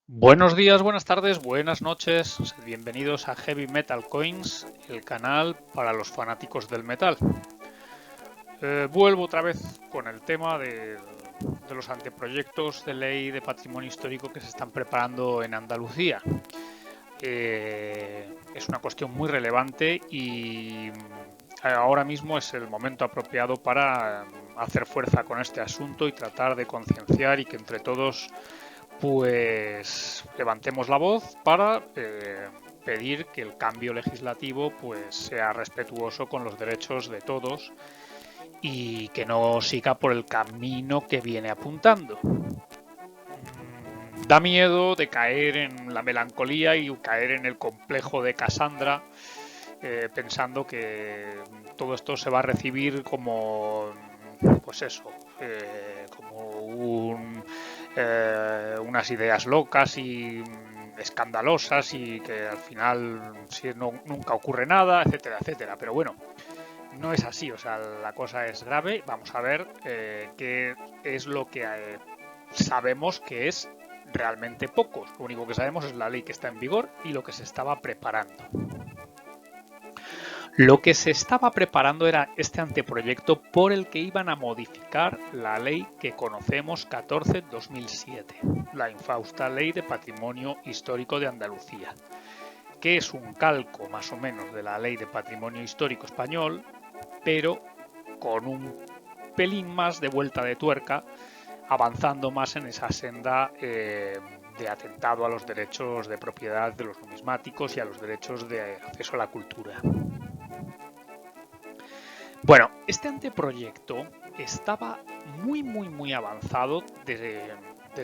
Buenos días, buenas tardes, buenas noches. Bienvenidos a Heavy Metal Coins, el canal para los fanáticos del metal. Vuelvo otra vez con el tema de los anteproyectos de ley de patrimonio histórico que se están preparando en Andalucía. Es una cuestión muy relevante y ahora mismo es el momento apropiado para hacer fuerza con este asunto y tratar de concienciar y que entre todos pues levantemos la voz para pedir que el cambio legislativo pues sea respetuoso con los derechos de todos y que no siga por el camino que viene apuntando. Da miedo de caer en la melancolía y caer en el complejo de Cassandra, pensando que todo esto se va a recibir como, pues eso, como unas ideas locas y escandalosas y que al final nunca ocurre nada, etcétera, etcétera. Pero bueno, no es así, o sea, la cosa es grave. Vamos a ver qué es lo que sabemos que es realmente poco. Lo único que sabemos es la ley que está en vigor y lo que se estaba preparando. Lo que se estaba preparando era este anteproyecto por el que iban a modificar la ley que conocemos 14/2007, la infausta Ley de Patrimonio Histórico de Andalucía, que es un calco más o menos de la Ley de Patrimonio Histórico español, pero con un pelín más de vuelta de tuerca, avanzando más en esa senda de atentado a los derechos de propiedad de los numismáticos y a los derechos de acceso a la cultura. Bueno, este anteproyecto estaba muy avanzado desde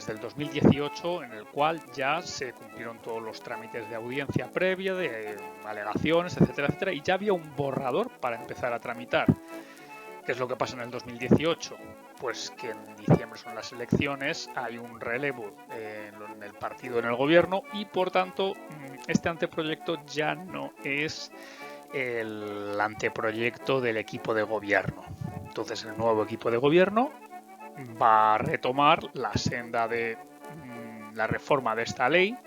el 2018, en el cual ya se cumplieron todos los trámites de audiencia previa, de alegaciones, etcétera, etcétera, y ya había un borrador para empezar a tramitar. ¿Qué es lo que pasa en el 2018? Pues que en diciembre son las elecciones, hay un relevo en el partido, en el gobierno, y por tanto este anteproyecto ya no es el anteproyecto del equipo de gobierno. Entonces el nuevo equipo de gobierno va a retomar la senda de la reforma de esta ley,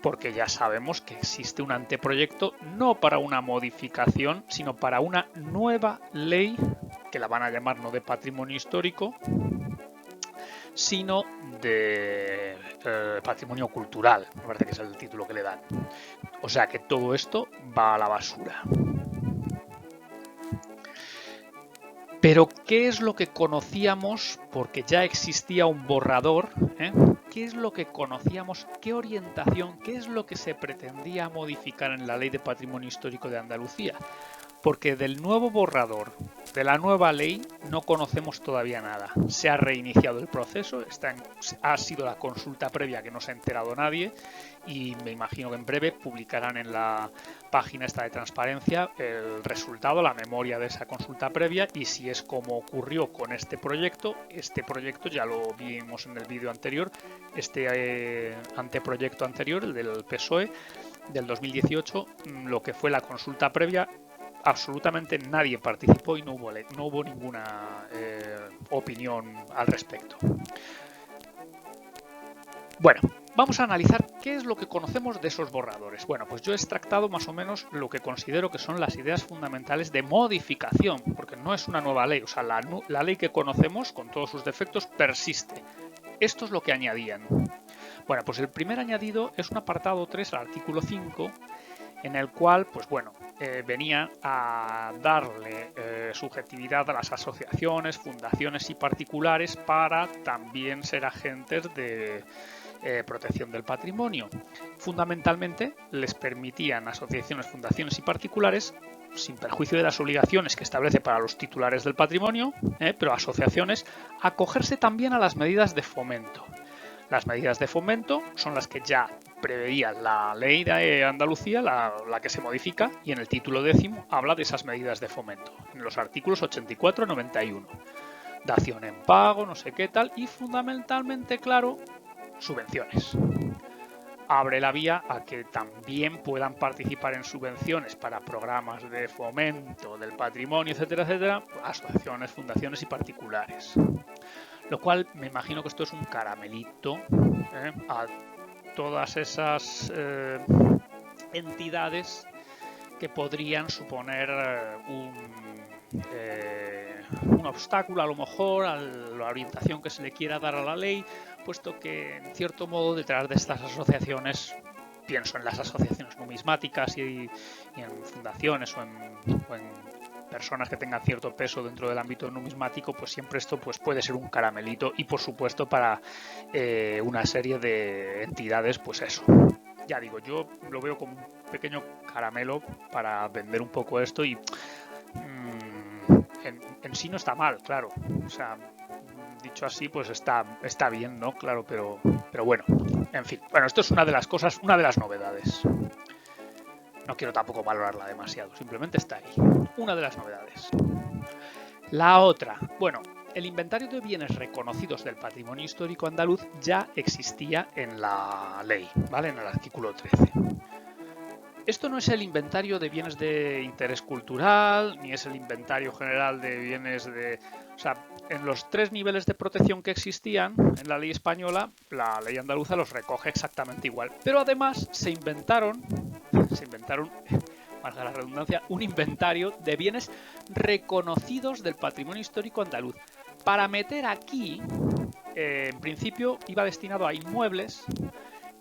porque ya sabemos que existe un anteproyecto no para una modificación, sino para una nueva ley, que la van a llamar no de patrimonio histórico, sino de patrimonio cultural, me parece que es el título que le dan. O sea que todo esto va a la basura. Pero, ¿qué es lo que conocíamos? Porque ya existía un borrador, ¿eh? ¿Qué es lo que conocíamos? ¿Qué orientación? ¿Qué es lo que se pretendía modificar en la Ley de Patrimonio Histórico de Andalucía? Porque del nuevo borrador, de la nueva ley, no conocemos todavía nada. Se ha reiniciado el proceso, ha sido la consulta previa que no se ha enterado nadie y me imagino que en breve publicarán en la página esta de transparencia el resultado, la memoria de esa consulta previa, y si es como ocurrió con este proyecto ya lo vimos en el vídeo anterior, este anteproyecto anterior, el del PSOE, del 2018, lo que fue la consulta previa, absolutamente nadie participó y no hubo ninguna opinión al respecto. Bueno, vamos a analizar qué es lo que conocemos de esos borradores. Bueno, pues yo he extractado más o menos lo que considero que son las ideas fundamentales de modificación, porque no es una nueva ley, o sea, la ley que conocemos con todos sus defectos persiste. Esto es lo que añadían. Bueno, pues el primer añadido es un apartado 3 al artículo 5, en el cual, pues bueno, venía a darle subjetividad a las asociaciones, fundaciones y particulares para también ser agentes de protección del patrimonio. Fundamentalmente, les permitían asociaciones, fundaciones y particulares, sin perjuicio de las obligaciones que establece para los titulares del patrimonio, pero asociaciones, acogerse también a las medidas de fomento. Las medidas de fomento son las que ya preveía la ley de Andalucía, la que se modifica, y en el título 10 habla de esas medidas de fomento, en los artículos 84 y 91. Dación en pago, no sé qué tal, y fundamentalmente, claro, subvenciones. Abre la vía a que también puedan participar en subvenciones para programas de fomento del patrimonio, etcétera, etcétera, asociaciones, fundaciones y particulares. Lo cual me imagino que esto es un caramelito a todas esas entidades que podrían suponer un obstáculo a lo mejor a la orientación que se le quiera dar a la ley, puesto que en cierto modo detrás de estas asociaciones, pienso en las asociaciones numismáticas y en fundaciones o en personas que tengan cierto peso dentro del ámbito numismático, pues siempre esto pues puede ser un caramelito, y por supuesto para una serie de entidades, pues eso. Ya digo, yo lo veo como un pequeño caramelo para vender un poco esto, y en sí no está mal, claro. O sea, dicho así, pues está bien, ¿no? Claro, pero bueno, en fin. Bueno, esto es una de las cosas, una de las novedades. No quiero tampoco valorarla demasiado, simplemente está ahí. Una de las novedades. La otra, bueno, el inventario de bienes reconocidos del patrimonio histórico andaluz ya existía en la ley, ¿vale? En el artículo 13. Esto no es el inventario de bienes de interés cultural, ni es el inventario general de bienes de... O sea, en los 3 niveles de protección que existían en la ley española, la ley andaluza los recoge exactamente igual. Pero además se inventaron, valga la redundancia, un inventario de bienes reconocidos del patrimonio histórico andaluz. Para meter aquí, en principio, iba destinado a inmuebles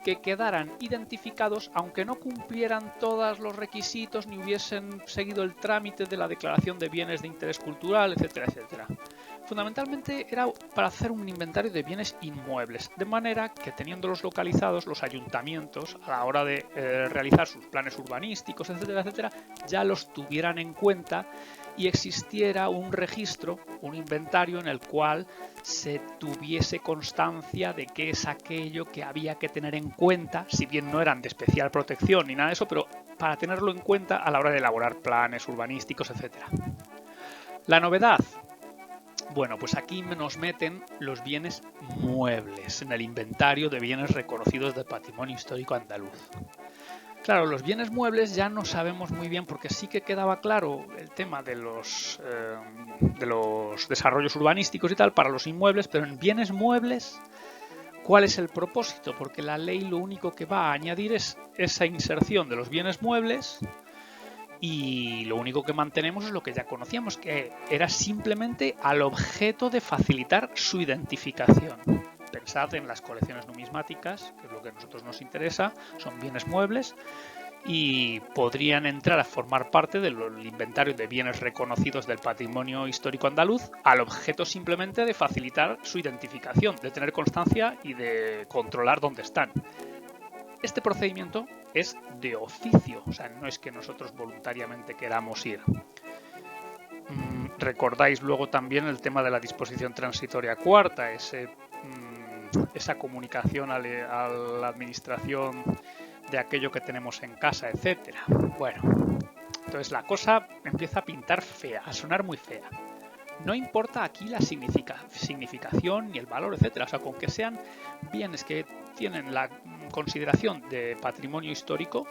que quedaran identificados aunque no cumplieran todos los requisitos ni hubiesen seguido el trámite de la declaración de bienes de interés cultural, etcétera, etcétera. Fundamentalmente era para hacer un inventario de bienes inmuebles, de manera que teniéndolos localizados, los ayuntamientos a la hora de realizar sus planes urbanísticos, etcétera, etcétera, ya los tuvieran en cuenta y existiera un registro, un inventario en el cual se tuviese constancia de qué es aquello que había que tener en cuenta, si bien no eran de especial protección ni nada de eso, pero para tenerlo en cuenta a la hora de elaborar planes urbanísticos, etcétera. La novedad, bueno, pues aquí nos meten los bienes muebles en el inventario de bienes reconocidos del patrimonio histórico andaluz. Claro, los bienes muebles ya no sabemos muy bien, porque sí que quedaba claro el tema de los desarrollos urbanísticos y tal para los inmuebles, pero en bienes muebles, ¿cuál es el propósito? Porque la ley lo único que va a añadir es esa inserción de los bienes muebles, y lo único que mantenemos es lo que ya conocíamos, que era simplemente al objeto de facilitar su identificación. Pensad en las colecciones numismáticas, que es lo que a nosotros nos interesa, son bienes muebles y podrían entrar a formar parte del inventario de bienes reconocidos del patrimonio histórico andaluz, al objeto simplemente de facilitar su identificación, de tener constancia y de controlar dónde están. Este procedimiento es de oficio, o sea, no es que nosotros voluntariamente queramos ir. Recordáis luego también el tema de la disposición transitoria cuarta, esa comunicación a la administración de aquello que tenemos en casa, etcétera. Bueno, entonces la cosa empieza a pintar fea, a sonar muy fea. No importa aquí la significación ni el valor, etcétera. O sea, con que sean bienes que tienen la consideración de patrimonio histórico,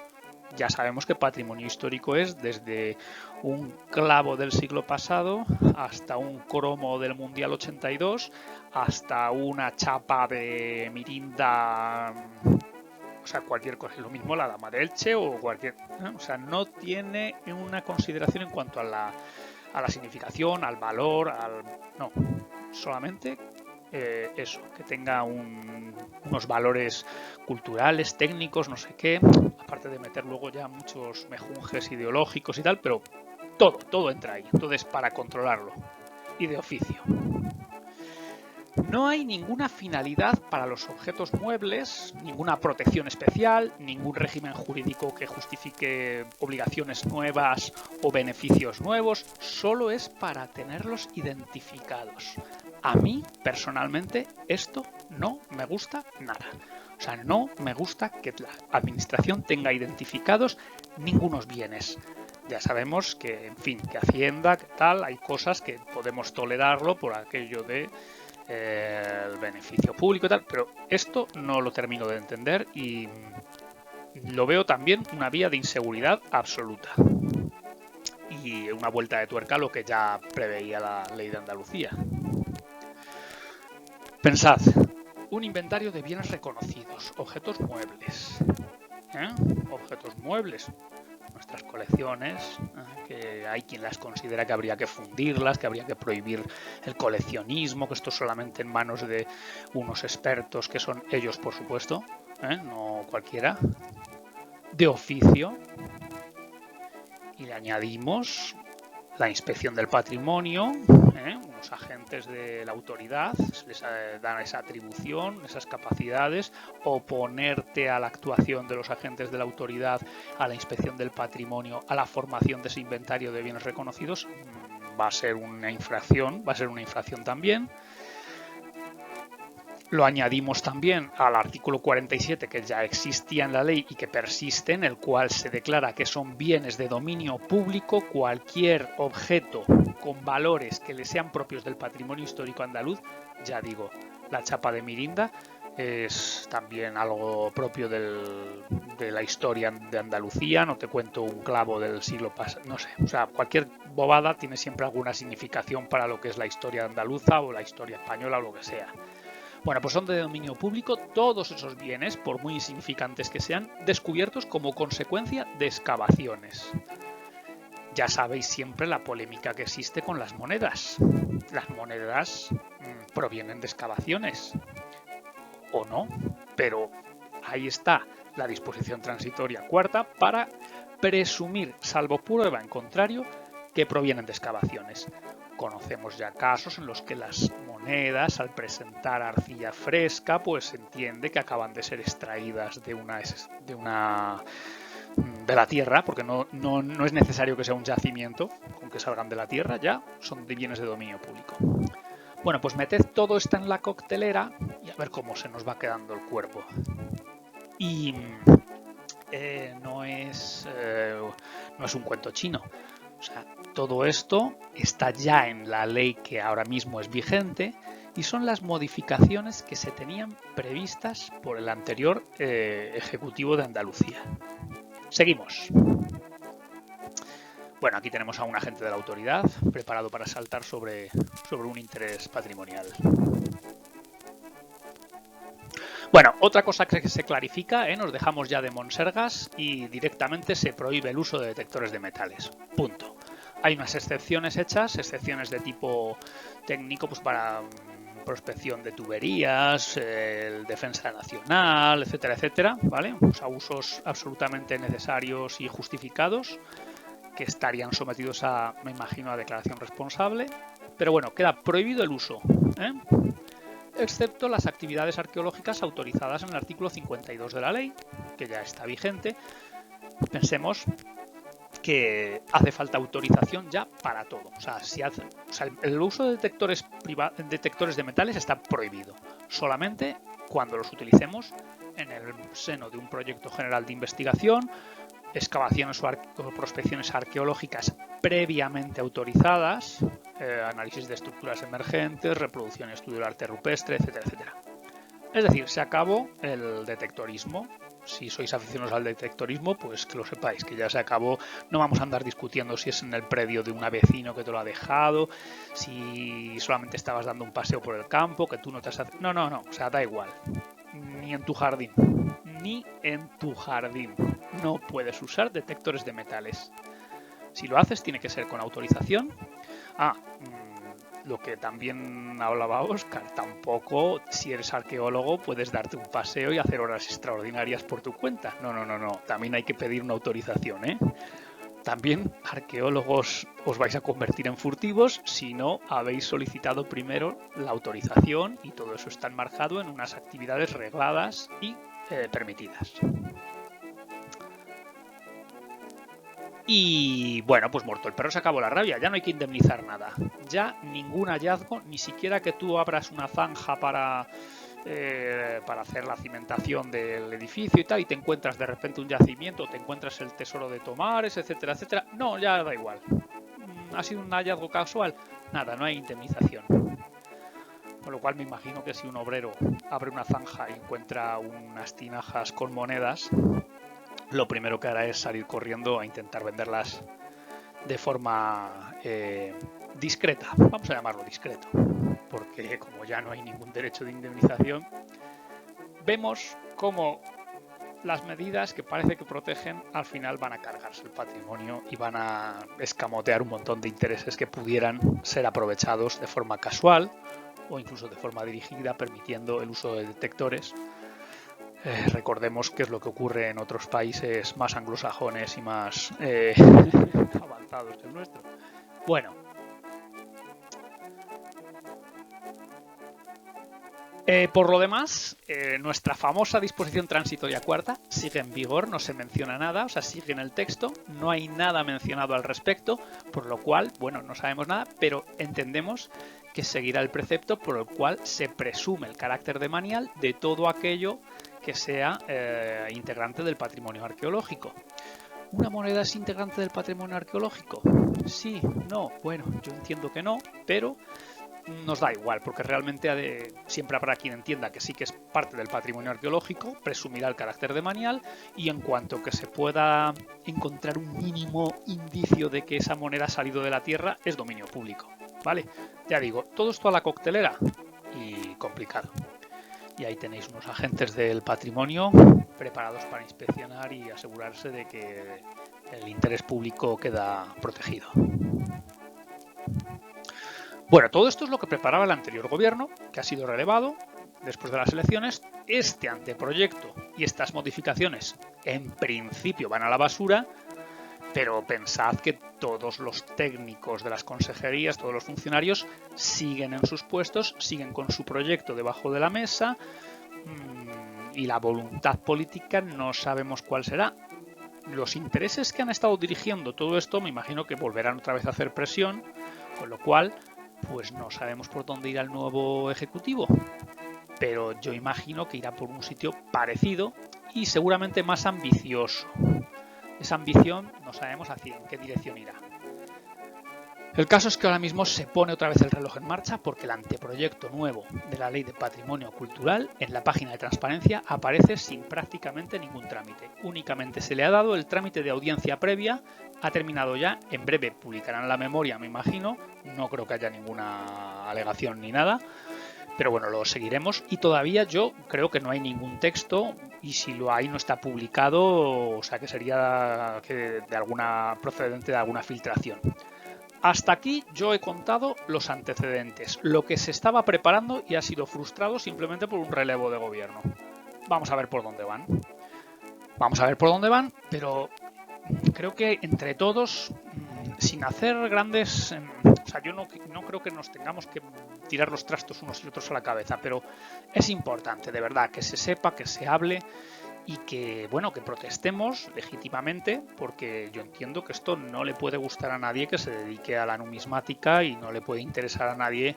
ya sabemos que patrimonio histórico es desde un clavo del siglo pasado hasta un cromo del Mundial 82, hasta una chapa de Mirinda, o sea, cualquier cosa. Lo mismo la Dama de Elche o cualquier... ¿no? O sea, no tiene una consideración en cuanto a la significación, al valor, no, solamente eso, que tenga unos valores culturales, técnicos, no sé qué, aparte de meter luego ya muchos mejunjes ideológicos y tal, pero todo entra ahí, entonces para controlarlo, y de oficio. No hay ninguna finalidad para los objetos muebles, ninguna protección especial, ningún régimen jurídico que justifique obligaciones nuevas o beneficios nuevos, solo es para tenerlos identificados. A mí, personalmente, esto no me gusta nada. O sea, no me gusta que la administración tenga identificados ningunos bienes. Ya sabemos que, en fin, que Hacienda, que tal, hay cosas que podemos tolerarlo por aquello de el beneficio público y tal, pero esto no lo termino de entender y lo veo también una vía de inseguridad absoluta y una vuelta de tuerca a lo que ya preveía la ley de Andalucía. Pensad, un inventario de bienes reconocidos, objetos muebles. Objetos muebles, nuestras colecciones, que hay quien las considera que habría que fundirlas, que habría que prohibir el coleccionismo, que esto es solamente en manos de unos expertos, que son ellos, por supuesto, no cualquiera, de oficio. Y le añadimos la inspección del patrimonio, unos agentes de la autoridad les dan esa atribución, esas capacidades. Oponerte a la actuación de los agentes de la autoridad, a la inspección del patrimonio, a la formación de ese inventario de bienes reconocidos, va a ser una infracción, también. Lo añadimos también al artículo 47, que ya existía en la ley y que persiste, en el cual se declara que son bienes de dominio público cualquier objeto con valores que le sean propios del patrimonio histórico andaluz. Ya digo, la chapa de Mirinda es también algo propio de la historia de Andalucía. No te cuento un clavo del siglo pasado, no sé. O sea, cualquier bobada tiene siempre alguna significación para lo que es la historia andaluza o la historia española o lo que sea. Bueno, pues son de dominio público todos esos bienes, por muy insignificantes que sean, descubiertos como consecuencia de excavaciones. Ya sabéis siempre la polémica que existe con las monedas. Las monedas provienen de excavaciones, o no, pero ahí está la disposición transitoria cuarta para presumir, salvo prueba en contrario, que provienen de excavaciones. Conocemos ya casos en los que las monedas, al presentar arcilla fresca, pues se entiende que acaban de ser extraídas de la tierra, porque no es necesario que sea un yacimiento, con que salgan de la tierra ya son de bienes de dominio público. Bueno, pues meted todo esto en la coctelera y a ver cómo se nos va quedando el cuerpo. Y no es un cuento chino. O sea, todo esto está ya en la ley que ahora mismo es vigente y son las modificaciones que se tenían previstas por el anterior Ejecutivo de Andalucía. Seguimos. Bueno, aquí tenemos a un agente de la autoridad preparado para saltar sobre un interés patrimonial. Bueno, otra cosa que se clarifica, nos dejamos ya de monsergas y directamente se prohíbe el uso de detectores de metales. Punto. Hay unas excepciones hechas, excepciones de tipo técnico, pues para prospección de tuberías, defensa nacional, etcétera, etcétera, ¿vale? O sea, usos absolutamente necesarios y justificados que estarían sometidos a, me imagino, a declaración responsable. Pero bueno, queda prohibido el uso, excepto las actividades arqueológicas autorizadas en el artículo 52 de la ley, que ya está vigente. Pensemos que hace falta autorización ya para todo. O sea, el uso de detectores de metales está prohibido, solamente cuando los utilicemos en el seno de un proyecto general de investigación, excavaciones o prospecciones arqueológicas previamente autorizadas, análisis de estructuras emergentes, reproducción y estudio del arte rupestre, etcétera, etcétera. Es decir, se acabó el detectorismo. Si sois aficionados al detectorismo, pues que lo sepáis, que ya se acabó. No vamos a andar discutiendo si es en el predio de un vecino que te lo ha dejado, si solamente estabas dando un paseo por el campo, que tú no te has... No, o sea, da igual. Ni en tu jardín. No puedes usar detectores de metales. Si lo haces, tiene que ser con autorización. Lo que también hablaba Óscar, tampoco, si eres arqueólogo, puedes darte un paseo y hacer horas extraordinarias por tu cuenta. No. También hay que pedir una autorización, También, arqueólogos, os vais a convertir en furtivos si no habéis solicitado primero la autorización, y todo eso está enmarcado en unas actividades regladas y permitidas. Y bueno, pues muerto el perro se acabó la rabia, ya no hay que indemnizar nada. Ya ningún hallazgo, ni siquiera que tú abras una zanja para hacer la cimentación del edificio y tal, y te encuentras de repente un yacimiento, te encuentras el tesoro de Tomares, etcétera, etcétera. No, ya da igual. ¿Ha sido un hallazgo casual? Nada, no hay indemnización. Con lo cual me imagino que si un obrero abre una zanja y encuentra unas tinajas con monedas, lo primero que hará es salir corriendo a intentar venderlas de forma discreta, vamos a llamarlo discreto, porque como ya no hay ningún derecho de indemnización, vemos cómo las medidas que parece que protegen al final van a cargarse el patrimonio y van a escamotear un montón de intereses que pudieran ser aprovechados de forma casual o incluso de forma dirigida, permitiendo el uso de detectores. Recordemos qué es lo que ocurre en otros países más anglosajones y más avanzados que el nuestro. Bueno, por lo demás, nuestra famosa disposición transitoria cuarta sigue en vigor, no se menciona nada, o sea, sigue en el texto, no hay nada mencionado al respecto, por lo cual, bueno, no sabemos nada, pero entendemos que seguirá el precepto por el cual se presume el carácter demanial de todo aquello que sea integrante del patrimonio arqueológico. ¿Una moneda es integrante del patrimonio arqueológico? Sí, no, bueno, yo entiendo que no, pero nos da igual, porque realmente siempre habrá quien entienda que sí que es parte del patrimonio arqueológico, presumirá el carácter demanial y en cuanto que se pueda encontrar un mínimo indicio de que esa moneda ha salido de la tierra, es dominio público, ¿vale? Ya digo, todo esto a la coctelera y complicado. Y ahí tenéis unos agentes del patrimonio preparados para inspeccionar y asegurarse de que el interés público queda protegido. Bueno, todo esto es lo que preparaba el anterior gobierno, que ha sido relevado después de las elecciones. Este anteproyecto y estas modificaciones en principio van a la basura, pero pensad que todos los técnicos de las consejerías, todos los funcionarios siguen en sus puestos, siguen con su proyecto debajo de la mesa y la voluntad política no sabemos cuál será. Los intereses que han estado dirigiendo todo esto me imagino que volverán otra vez a hacer presión, con lo cual pues no sabemos por dónde irá el nuevo ejecutivo, pero yo imagino que irá por un sitio parecido y seguramente más ambicioso. Esa ambición no sabemos hacia en qué dirección irá. El caso es que ahora mismo se pone otra vez el reloj en marcha porque el anteproyecto nuevo de la Ley de Patrimonio Cultural en la página de transparencia aparece sin prácticamente ningún trámite. Únicamente se le ha dado el trámite de audiencia previa, ha terminado ya, en breve publicarán la memoria, me imagino, no creo que haya ninguna alegación ni nada, pero bueno, lo seguiremos y todavía yo creo que no hay ningún texto y si lo hay no está publicado, o sea que sería de alguna procedente de alguna filtración. Hasta aquí yo he contado los antecedentes, lo que se estaba preparando y ha sido frustrado simplemente por un relevo de gobierno. Vamos a ver por dónde van. Vamos a ver por dónde van, pero creo que entre todos, sin hacer grandes... O sea, yo no creo que nos tengamos que tirar los trastos unos y otros a la cabeza, pero es importante, de verdad, que se sepa, que se hable y que, bueno, que protestemos legítimamente, porque yo entiendo que esto no le puede gustar a nadie que se dedique a la numismática y no le puede interesar a nadie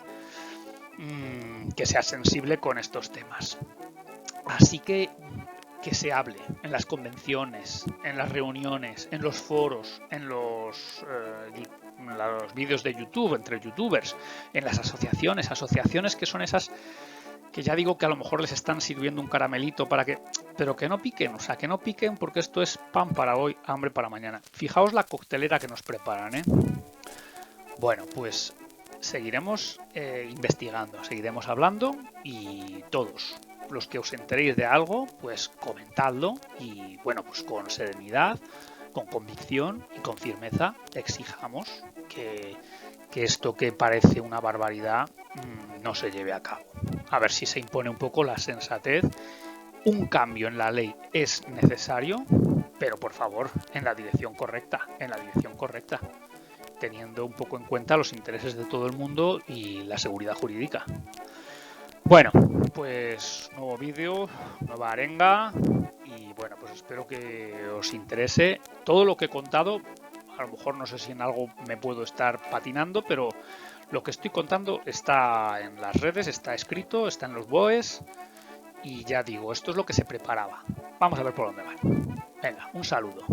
que sea sensible con estos temas. Así que se hable en las convenciones, en las reuniones, en los foros, en los vídeos de YouTube, entre youtubers, en las asociaciones que son esas que ya digo que a lo mejor les están sirviendo un caramelito para que... Pero que no piquen, o sea, que no piquen porque esto es pan para hoy, hambre para mañana. Fijaos la coctelera que nos preparan, ¿eh? Bueno, pues seguiremos investigando, seguiremos hablando y todos los que os enteréis de algo, pues comentadlo y bueno, pues con serenidad, con convicción y con firmeza exijamos que esto que parece una barbaridad no se lleve a cabo. A ver si se impone un poco la sensatez. Un cambio en la ley es necesario, pero por favor, en la dirección correcta, teniendo un poco en cuenta los intereses de todo el mundo y la seguridad jurídica. Bueno, pues nuevo vídeo, nueva arenga y bueno, pues espero que os interese todo lo que he contado. A lo mejor no sé si en algo me puedo estar patinando, pero lo que estoy contando está en las redes, está escrito, está en los BOEs y ya digo, esto es lo que se preparaba. Vamos a ver por dónde van. Venga, un saludo.